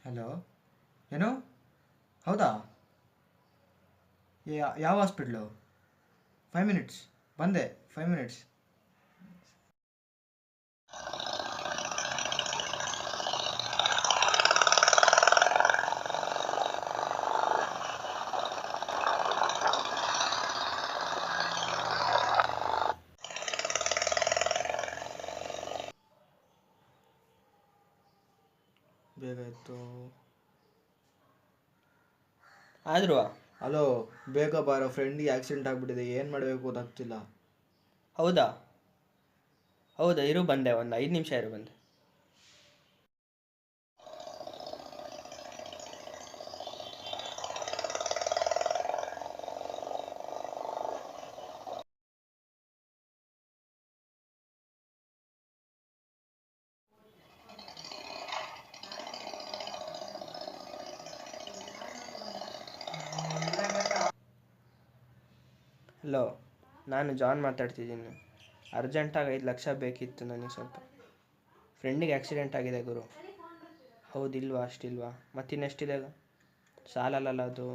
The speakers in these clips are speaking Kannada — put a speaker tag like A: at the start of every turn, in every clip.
A: ಹಲೋ. ಏನು? ಹೌದಾ? ಯಾವ ಹಾಸ್ಪಿಟ್ಲು? 5 ಮಿನಿಟ್ಸ್. ಬಂದೆ. 5 ಮಿನಿಟ್ಸ್. ಬೇಗ ಇತ್ತು.
B: ಆದ್ರೂ
A: ಹಲೋ, ಬೇಗ ಬಾರೋ, ಫ್ರೆಂಡಿಗೆ ಆಕ್ಸಿಡೆಂಟ್ ಆಗಿಬಿಟ್ಟಿದೆ, ಏನು ಮಾಡಬೇಕು ಗೊತ್ತಾಗ್ತಿಲ್ಲ.
B: ಹೌದಾ ಹೌದಾ ಇರು, ಬಂದೆ, ಒಂದು 5 ನಿಮಿಷ ಇರು, ಬಂದೆ. ಹಲೋ, ನಾನು ಜಾನ್ ಮಾತಾಡ್ತಿದ್ದೀನಿ. ಅರ್ಜೆಂಟಾಗಿ 5 ಲಕ್ಷ ಬೇಕಿತ್ತು ನನಗೆ ಸ್ವಲ್ಪ. ಫ್ರೆಂಡಿಗೆ ಆಕ್ಸಿಡೆಂಟ್ ಆಗಿದೆ ಗುರು. ಹೌದಿಲ್ವಾ? ಅಷ್ಟಿಲ್ವಾ? ಮತ್ತಿನ್ನೆಷ್ಟಿದೆ? ಸಾಲಲ್ಲ ಅದು.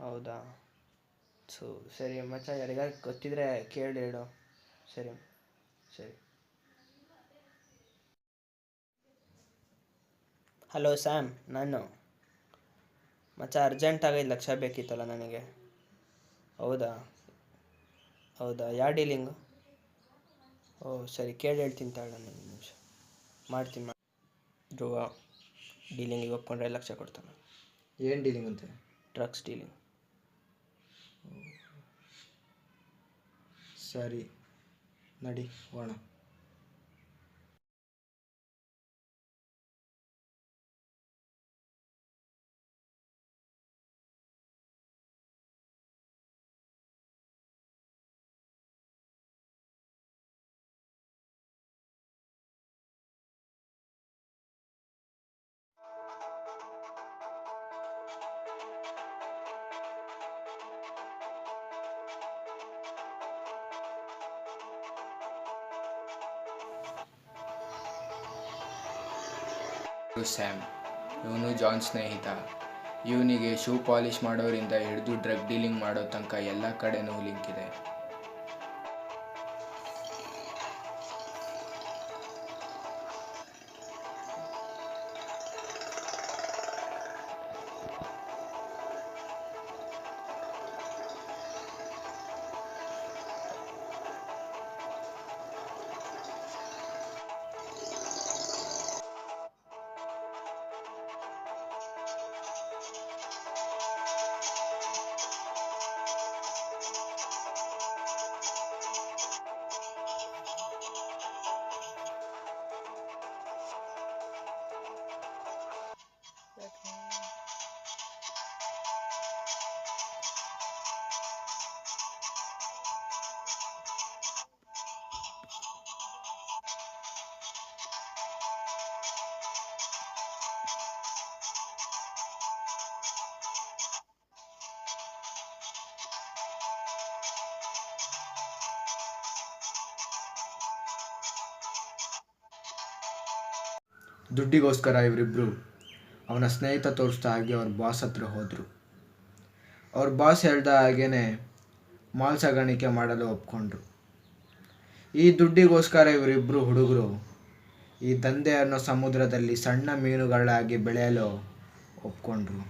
B: ಹೌದಾ? ಸರಿ ಮಚ್ಚ, ಯಾರಿಗಾರು ಗೊತ್ತಿದ್ರೆ ಕೇಳಿ ಹೇಳು. ಸರಿ ಸರಿ. ಹಲೋ ಸ್ಯಾಮ್, ನಾನು ಮಚ್ಚ, ಅರ್ಜೆಂಟಾಗಿ 5 ಲಕ್ಷ ಬೇಕಿತ್ತಲ್ಲ ನನಗೆ. ಹೌದಾ ಹೌದಾ ಯಾವ ಡೀಲಿಂಗು? ಓ ಸರಿ, ಕೇಳಿ ಹೇಳ್ತೀನಿ ತಾಳು, ನನಗೆ ನಿಮಿಷ ಮಾಡ್ತೀನಿ ಧ್ರುವ. ಡೀಲಿಂಗಿಗೆ ಒಪ್ಕೊಂಡ್ರೆ 5 ಲಕ್ಷ ಕೊಡ್ತಾನೆ.
A: ಏನು ಡೀಲಿಂಗ್ ಅಂತೆ?
B: Drugs dealing.
A: ಸರಿ, ನಡಿ ಹೋಗೋಣ.
C: ಸ್ಯಾಮ್, ಇವನು ಜಾನ್ ಸ್ನೇಹಿತ. ಇವನಿಗೆ ಶೂ ಪಾಲಿಷ್ ಮಾಡೋರಿಂದ ಹಿಡಿದು ಡ್ರಗ್ ಡೀಲಿಂಗ್ ಮಾಡೋ ತನಕ ಎಲ್ಲ ಕಡೆನೂ ಲಿಂಕ್ ಇದೆ.
A: ದುಡ್ಡಿಗೋಸ್ಕರ ಇವರಿಬ್ಬರು ಅವನ ಸ್ನೇಹಿತ ತೋರಿಸ್ದ ಹಾಗೆ ಅವ್ರ ಬಾಸ್ ಹತ್ರ ಹೋದರು. ಅವ್ರ ಬಾಸ್ ಹೇಳ್ದ ಹಾಗೇ ಮಾಲ್ ಸಾಗಾಣಿಕೆ ಮಾಡಲು ಒಪ್ಕೊಂಡ್ರು. ಈ ದುಡ್ಡಿಗೋಸ್ಕರ ಇವರಿಬ್ಬರು ಹುಡುಗರು ಈ ದಂಧೆ ಅನ್ನೋ ಸಮುದ್ರದಲ್ಲಿ ಸಣ್ಣ ಮೀನುಗಳಾಗಿ ಬೆಳೆಯಲು ಒಪ್ಕೊಂಡ್ರು.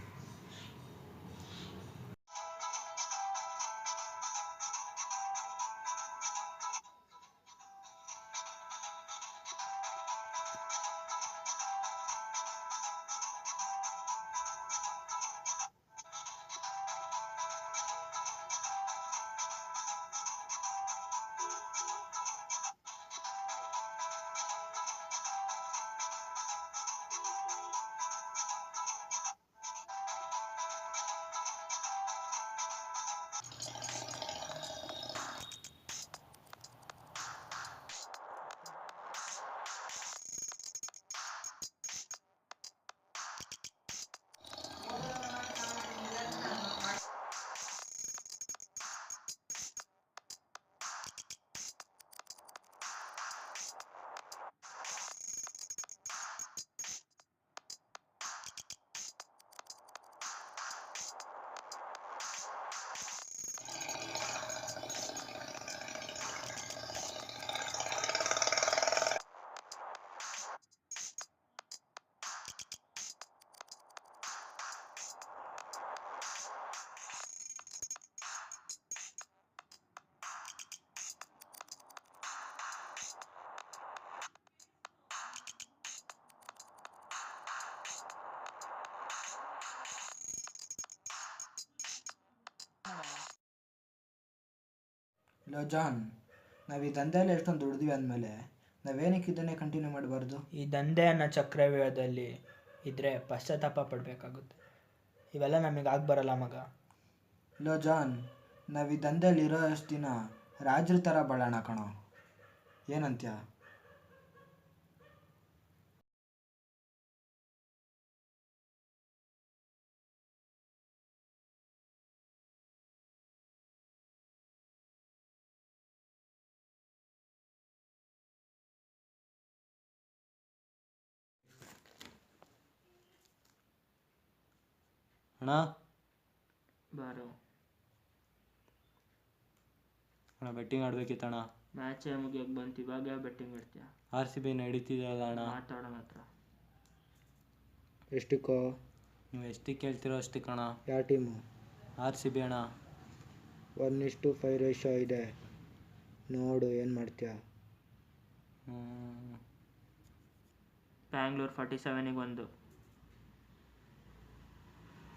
A: ಲೋ ಜಾನ್, ನಾವು ಈ ದಂಧೆಯಲ್ಲಿ ಎಷ್ಟೊಂದು ದುಡ್ದಿವಿ ಅಂದಮೇಲೆ ನಾವೇನಕ್ಕೆ ಇದನ್ನೇ ಕಂಟಿನ್ಯೂ ಮಾಡಬಾರ್ದು?
B: ಈ ದಂಧೆ ಅನ್ನೋ ಚಕ್ರವ್ಯೂಹದಲ್ಲಿ ಇದ್ದರೆ ಪಶ್ಚಾತ್ತಾಪ ಪಡಬೇಕಾಗುತ್ತೆ. ಇವೆಲ್ಲ ನಮಗೆ ಬರಲ್ಲ ಮಗ.
A: ಲೋ ಜಾನ್, ನಾವು ಈ ದಂಧೆಯಲ್ಲಿ ಇರೋ ಅಷ್ಟು ದಿನ ರಾಜ್ರ ಥರ ಬಾಳೋಣ ಕಣೋ, ಏನಂತ್ಯ?
D: ಅಣ್ಣ
B: ಬಾರೋ,
D: ಅಣ್ಣ ಬೆಟ್ಟಿಂಗ್ ಆಡ್ಬೇಕಿತ್ತಣ್ಣ.
B: ಮ್ಯಾಚೇ ಮುಗಿಯೋಕೆ ಬಂತು, ಇವಾಗ ಬೆಟ್ಟಿಂಗ್ ಇಡ್ತೀಯ?
D: RCB ನಡೀತಿದೆಯಲ್ಲ ಅಣ್ಣ.
B: ಮಾತಾಡೋಣ ಹತ್ರ.
A: ಎಷ್ಟಕ್ಕೋ?
D: ನೀವು ಎಷ್ಟಕ್ಕೆ ಕೇಳ್ತಿರೋ ಅಷ್ಟಕ್ಕೆ ಅಣ್ಣ.
A: ಯಾವ ಟೀಮು?
D: RCB ಅಣ್ಣ.
A: 1:5 ರೇಷೋ ಇದೆ, ನೋಡು ಏನು ಮಾಡ್ತೀಯ.
B: ಬ್ಯಾಂಗ್ಳೂರ್ 47ಗೆ 1.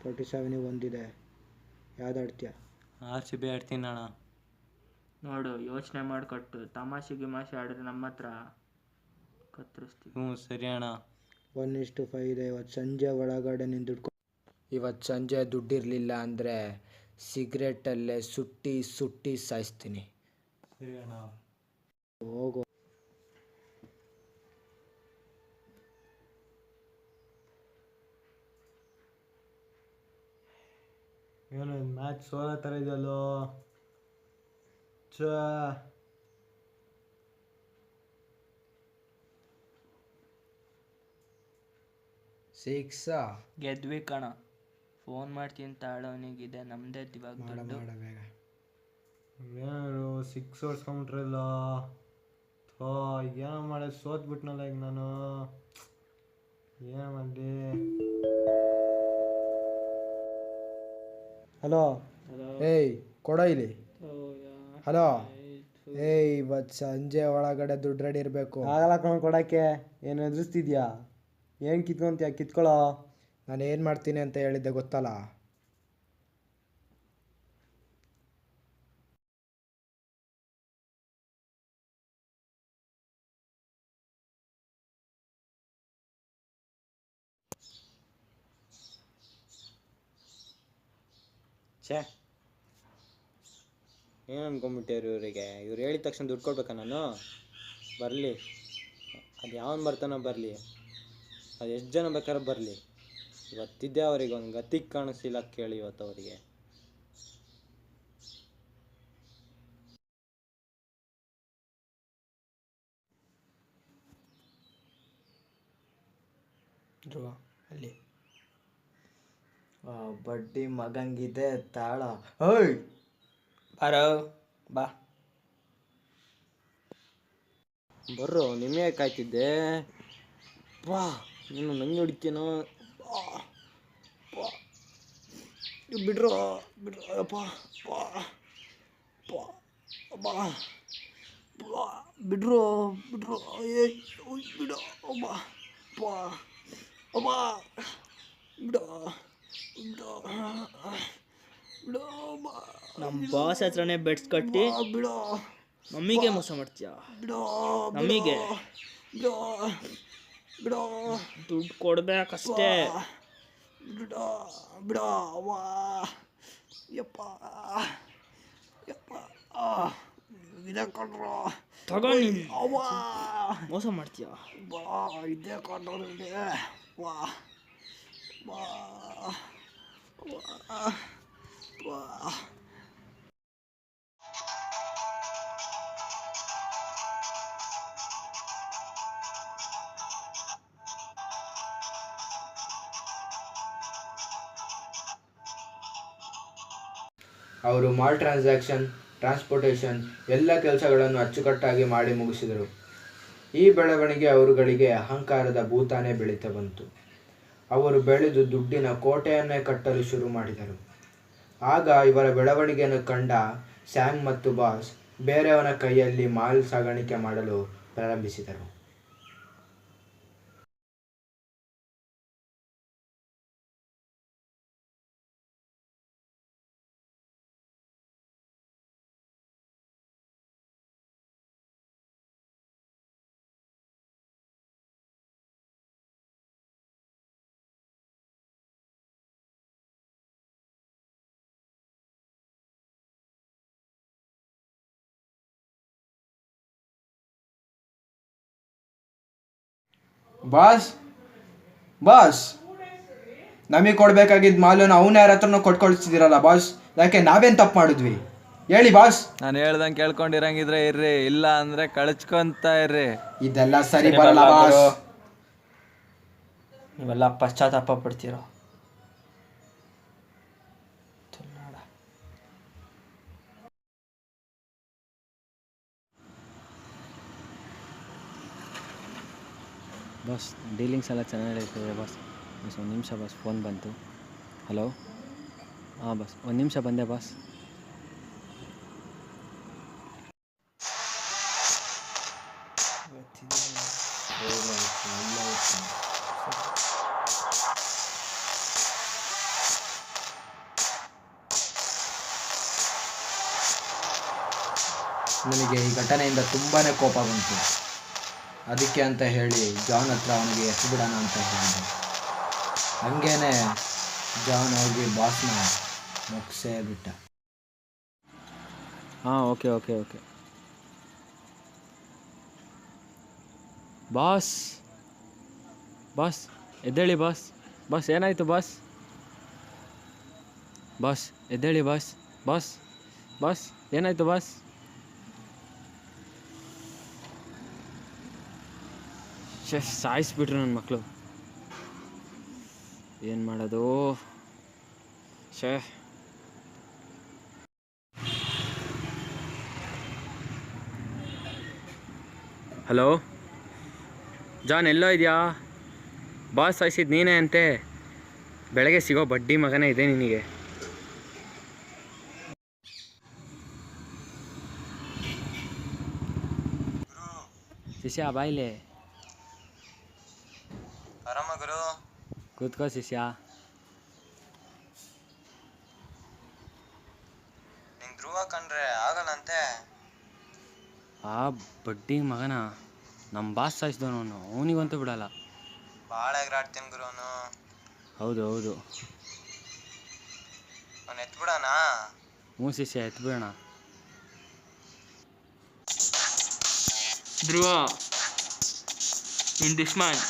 A: 47ಗೆ 1 ಇದೆ, ಯಾವ್ದು ಆಡ್ತೀಯ?
D: RCB ಆಡ್ತೀನಿ ಅಣ್ಣ.
B: ನೋಡು, ಯೋಚನೆ ಮಾಡಿಕೊಟ್ಟು ತಮಾಷೆ ಗಿಮಾಷೆ ಆಡಿದ್ರೆ ನಮ್ಮ ಹತ್ರ ಕತ್ತರಿಸ್ತೀವಿ.
D: ಹ್ಞೂ ಸರಿ ಅಣ್ಣ.
A: 1:5 ಇದೆ, ಇವತ್ತು ಸಂಜೆ ಒಳಗಡೆ ನೀನು ದುಡ್ಡು
C: ಇವತ್ತು ಸಂಜೆ ದುಡ್ಡಿರಲಿಲ್ಲ ಅಂದರೆ ಸಿಗರೇಟಲ್ಲೇ ಸುಟ್ಟಿ ಸುಟ್ಟಿ ಸಾಯಿಸ್ತೀನಿ.
D: ಸರಿ ಅಣ್ಣ.
A: ಹೋಗು.
D: ಏನು ಮ್ಯಾಚ್ ಸೋಲೋ ಥರ ಇದೆಯಲ್ಲೋ.
C: ಸಿಕ್ಸಾ?
B: ಗೆದ್ವಿ ಕಣ. ಫೋನ್ ಮಾಡ್ತೀನಿ ತಾಳೋನಿಗಿದೆ, ನಮ್ಮದೇ ಇವಾಗ ದುಡ್ಡು.
A: ಬೇಗ.
D: ಏನು 6 ಹೊಡ್ಸ್ಕೊಂಬಿಟ್ರಲ್ಲ. ಥೋ, ಏನೋ ಮಾಡಿ ಸೋತ್ಬಿಟ್ನಲ್ಲ ಈಗ ನಾನು. ಏನು ಮಾಡಲಿ?
A: ಹಲೋ. ಏಯ್ ಕೊಡೋ ಇಲ್ಲಿ. ಹಲೋ. ಏಯ್ ಇವತ್ತು ಸಂಜೆ ಒಳಗಡೆ ದುಡ್ಡು ರೆಡಿ ಇರಬೇಕು.
D: ಆಗಲ್ಲ ಕಣ ಕೊಡೋಕ್ಕೆ. ಏನು ಎದುರಿಸ್ತಿದ್ಯಾ? ಏನು ಕಿತ್ಕೊಂತೀಯ? ಕಿತ್ಕೊಳ್ಳೋ.
A: ನಾನು ಏನು ಮಾಡ್ತೀನಿ ಅಂತ ಹೇಳಿದ್ದೆ ಗೊತ್ತಲ್ಲ.
D: ಛೇ, ಏನು ಅನ್ಕೊಂಬಿಟ್ಟಿವ್ರು ಇವರಿಗೆ? ಇವ್ರು ಹೇಳಿದ ತಕ್ಷಣ ದುಡ್ಡು ಕೊಡ್ಬೇಕಾ ನಾನು? ಬರಲಿ, ಅದು ಯಾವನು ಬರ್ತಾನೋ ಬರಲಿ, ಅದು ಎಷ್ಟು ಜನ ಬೇಕಾದ್ರೆ ಬರಲಿ. ಇವತ್ತಿದ್ದೆ ಅವ್ರಿಗೆ ಒಂದು ಗತಿಗೆ ಕಾಣಿಸ್ಲಿಲ್ಲ ಕೇಳಿ ಇವತ್ತು ಅವರಿಗೆ.
B: ಧ್ರುವ ಅಲ್ಲಿ
A: ಬಡ್ಡಿ ಮಗಂಗಿದೆ ತಾಳ. ಓಯ್
B: ಬಾರೋ, ಬಾ.
D: ಬರ್ರೋ, ನಿಮಗೆ ಕಾಯ್ತಿದ್ದೆ. ಬಾ, ನೀನು ನಂಗೆ ಹೊಡಿತೀನೋ? ಬಿಡ್ರೋ ಬಿಡ್ರೋ, ಅಪ್ಪ ಬಾ ಬಾ ಬಾ ಬಾ, ಬಿಡ್ರೋ ಬಿಡ್ರೋ, ಬಿಡೋ ಬಾ ಬಾ ಬಾ, ಬಿಡೋ ಬಿಡೋ ಬಿಡೋ ಬಾ.
B: ನಮ್ಮ ಬಾಸ್ ಹತ್ರನೇ ಬೆಡ್ಸ್ ಕಟ್ಟಿ
D: ಬಿಡೋ,
B: ಮಮ್ಮಿಗೆ ಮೋಸ ಮಾಡ್ತೀಯ?
D: ಬಿಡೋ
B: ನಮಗೆ
D: ಬಿಡೋ ಬಿಡೋ,
B: ದುಡ್ಡು ಕೊಡ್ಬೇಕಷ್ಟೇ.
D: ಬಿಡೋ ಬಿಡೋ, ವಾ ಯಪ್ಪ ಯಪ್ಪ, ಇದೇ ಕೊಂಡ್ರು
B: ತಗೊಂಡು
D: ಅವ್ವ,
B: ಮೋಸ ಮಾಡ್ತೀಯ?
D: ಬಾ ಇದೇ ಕೊಂಡ್ರು ಇದೆ. ವಾ ವಾ ವಾ ವಾ.
C: ಅವರು ಮಾಲ್ ಟ್ರಾನ್ಸಾಕ್ಷನ್, ಟ್ರಾನ್ಸ್ಪೋರ್ಟೇಷನ್ ಎಲ್ಲ ಕೆಲಸಗಳನ್ನು ಅಚ್ಚುಕಟ್ಟಾಗಿ ಮಾಡಿ ಮುಗಿಸಿದರು. ಈ ಬೆಳವಣಿಗೆ ಅವರುಗಳಿಗೆ ಅಹಂಕಾರದ ಭೂತಾನೇ ಬೆಳೀತಾ ಬಂತು. ಅವರು ಬೆಳೆದು ದುಡ್ಡಿನ ಕೋಟೆಯನ್ನೇ ಕಟ್ಟಲು ಶುರು ಮಾಡಿದರು. ಆಗ ಇವರ ಬೆಳವಣಿಗೆಯನ್ನು ಕಂಡ ಸ್ಯಾಮ್ ಮತ್ತು ಬಾಸ್ ಬೇರೆಯವನ ಕೈಯಲ್ಲಿ ಮಾಲ್ ಸಾಗಾಣಿಕೆ ಮಾಡಲು ಪ್ರಾರಂಭಿಸಿದರು.
A: ಬಾಸ್ ಬಾಸ್ ನಮಗೆ ಕೊಡ್ಬೇಕಾಗಿದ್ದ ಮಾಲೂನ ಅವನ ಯಾರ ಹತ್ರನೂ ಕೊಟ್ಕೊಳ್ತಿದ್ದೀರಲ್ಲ ಬಾಸ್. ಯಾಕೆ ನಾವೇನು ತಪ್ಪು ಮಾಡಿದ್ವಿ ಹೇಳಿ ಬಾಸ್.
E: ನಾನು ಹೇಳ್ದಂಗೆ ಕೇಳ್ಕೊಂಡಿರಂಗಿದ್ರೆ ಇರ್ರಿ, ಇಲ್ಲ ಅಂದರೆ ಕಳ್ಚ್ಕೊಂತ ಇರ್ರಿ.
A: ಇದೆಲ್ಲ ಸರಿ ಬರಲ್ಲ ಬಾಸ್.
B: ನೀವೆಲ್ಲ ಪಶ್ಚಾತ್ತಾಪ ಪಡ್ತೀರೋ.
D: ಬಾಸ್ ಡೀಲಿಂಗ್ಸ್ ಎಲ್ಲ ಚೆನ್ನಾಗಿ ನಡೀತಿದೆ ಬಾಸ್. ಬಾಸ್ ಒಂದು ನಿಮಿಷ ಬಾಸ್, ಫೋನ್ ಬಂತು. ಹಲೋ, ಹಾಂ ಬಾಸ್, ಒಂದು ನಿಮಿಷ ಬಂದೆ ಬಾಸ್.
A: ನನಗೆ ಈ ಘಟನೆಯಿಂದ ತುಂಬಾ ಕೋಪ ಬಂತು. ಅದಕ್ಕೆ ಅಂತ ಹೇಳಿ ಜಾನ್ ಹತ್ರ ಅವನಿಗೆ ಎಸ್ಬಿಡೋಣ ಅಂತ ಹೇಳಿದೆ. ಹಂಗೇನೆ ಜಾನ್ ಹೋಗಿ ಬಾಸ್ನ ಮುಗಿಸೇ ಬಿಟ್ಟ.
D: ಹಾಂ okay okay okay boss. Boss ಎದ್ದೇಳಿ ಬಾಸ್. ಬಾಸ್ ಏನಾಯಿತು ಬಾಸ್? ಬಾಸ್ ಎದ್ದೇಳಿ ಬಾಸ್. ಬಾಸ್ ಬಾಸ್ ಏನಾಯಿತು ಬಾಸ್? ಸಾಯಿಸ್ಬಿಟ್ರು ನನ್ನ ಮಕ್ಕಳು. ಏನು ಮಾಡೋದು? ಹಲೋ ಜಾನ್, ಎಲ್ಲೋ ಇದೆಯಾ? ಬಾಸ್ ಸಾಯಿಸಿದ್ದು ನೀನೇ ಅಂತೆ. ಬೆಳಗ್ಗೆ ಸಿಗೋ ಬಡ್ಡಿ ಮಗನೇ ಇದೆ ನಿನಗೆ. ಶಿಷ್ಯ ಬಾಯಿಲೆ.
E: ಆರಾಮ ಗುರು?
D: ಕೂತ್ಕೋ ಶಿಷ್ಯ.
E: ನಿಂಗೆ ಧ್ರುವ ಕಂಡ್ರೆ ಆಗಲ್ಲಂತೆ.
D: ಆ ಬಡ್ಡಿ ಮಗನ ನಮ್ಮ ಬಾಸ್ ಸಾಯಿಸಿದವನು, ಅವನಿಗಂತೂ ಬಿಡಲ್ಲ.
E: ಭಾಳ ಎಗರಾಡ್ತೀನಿ ಗುರು ಅವನು.
D: ಹೌದು ಹೌದು.
E: ಅವ್ನು ಎತ್ಬಿಡೋಣ?
D: ಹ್ಞೂ ಶಿಷ್ಯ, ಎತ್ಬಿಡೋಣ.
B: ಧ್ರುವ ನಿನ್ ದುಶ್ಮನ್.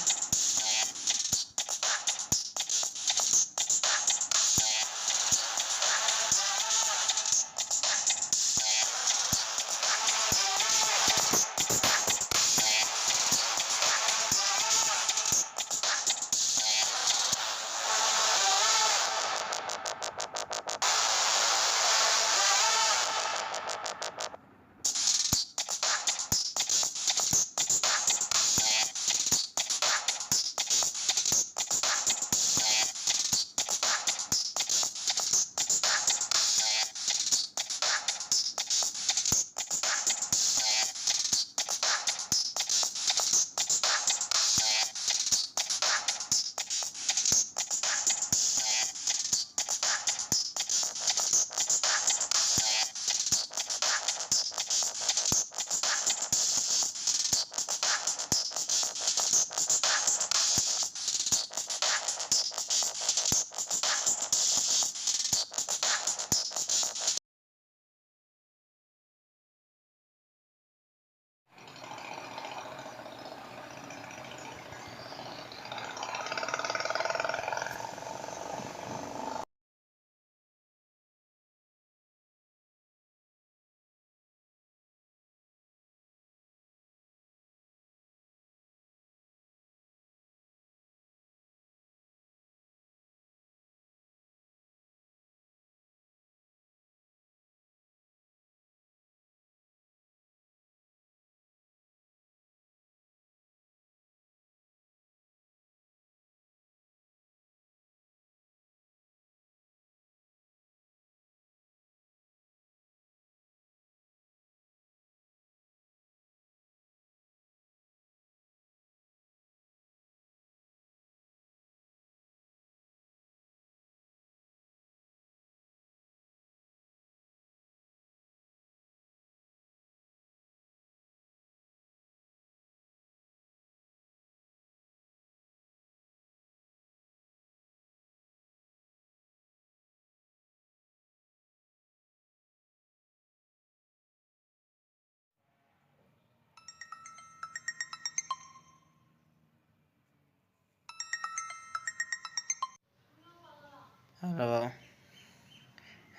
B: ಹಲೋ,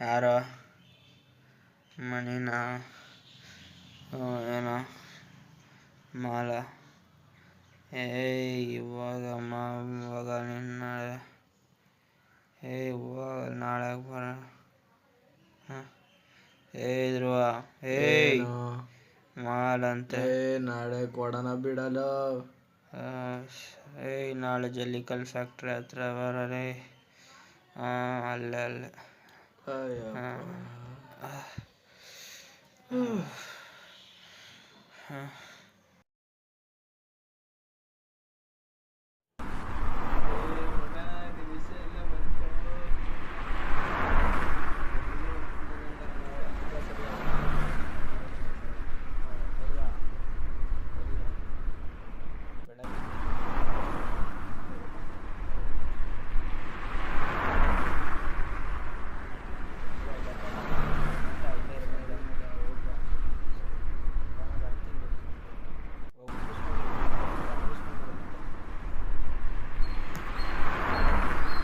B: ಯಾರೋ ಮಣಿನ ಏನೋ ಮಾಲ. ಇವಾಗ ನಿನ್ನ ಇವಾಗ ನಾಳೆ ಬರೋಣ. ಧ್ರುವ ಮಾಲಂತೆ.
A: ನಾಳೆ ಕೊಡೋಣ ಬಿಡಲು.
B: ನಾಳೆ ಜಲ್ಲಿಕಲ್ ಫ್ಯಾಕ್ಟ್ರಿ ಹತ್ರ ಬರೋರೆ. ಅಲ್ಲೇ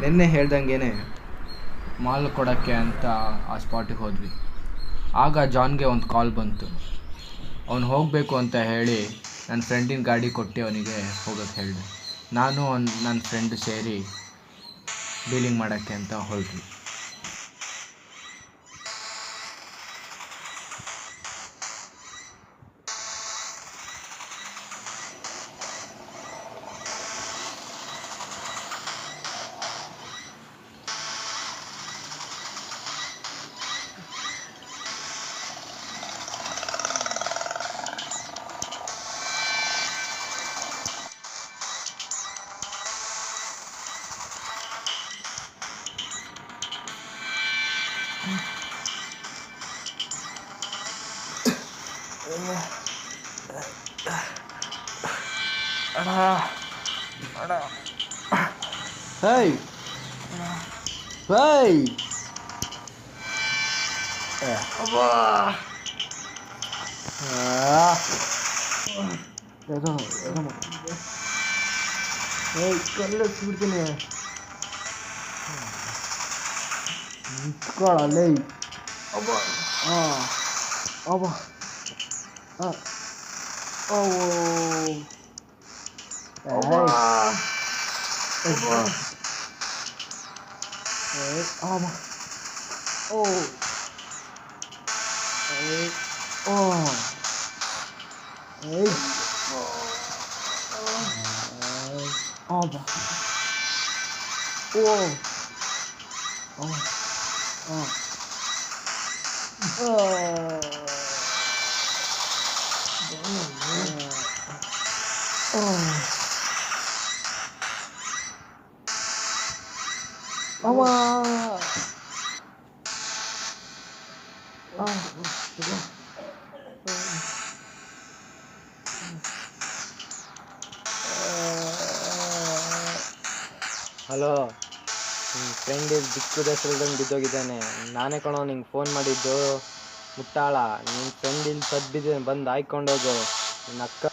C: ನಿನ್ನೆ ಹೇಳ್ದಂಗೆ ಮಾಲ್ ಕೊಡೋಕ್ಕೆ ಅಂತ ಆ ಸ್ಪಾಟಿಗೆ ಹೋದ್ವಿ. ಆಗ ಜಾನ್ಗೆ ಒಂದು ಕಾಲ್ ಬಂತು. ಅವನು ಹೋಗಬೇಕು ಅಂತ ಹೇಳಿ ನನ್ನ ಫ್ರೆಂಡಿನ ಗಾಡಿ ಕೊಟ್ಟು ಅವನಿಗೆ ಹೋಗೋಕ್ಕೆ ಹೇಳಿದೆ. ನಾನು ನನ್ನ ಫ್ರೆಂಡ್ ಸೇರಿ ಡೀಲಿಂಗ್ ಮಾಡೋಕ್ಕೆ ಅಂತ ಹೊರಟ್ವಿ.
A: ಹೇಯ್ ಹೇಯ್ ಕಲ್ಲಿಡ್ತೀನಿ ನಿಂತ್ಕೊಳ್ಳಲ್ಲಿ. ಅಬ್ಬ ಅಬ್ಬ ಓ
D: ಹಲೋ, ನಿಮ್ಮ ಫ್ರೆಂಡ್ ದಿಕ್ಕದ ಹೆಸರಲ್ದಂಗೆ ಬಿದ್ದೋಗಿದ್ದಾನೆ. ನಾನೇ ಕಣೋ ನಿಂಗೆ ಫೋನ್ ಮಾಡಿದ್ದು. ಮುಟ್ಟಾಳ, ನಿಮ್ಮ ಫ್ರೆಂಡ್ ಇಲ್ಲಿ ಸದ್ದು ಬಿದ್ದಿದ್ದಾನೆ, ಬಂದು ಆಯ್ಕೊಂಡೋಗು. ನಿನ್ನ ಅಕ್ಕ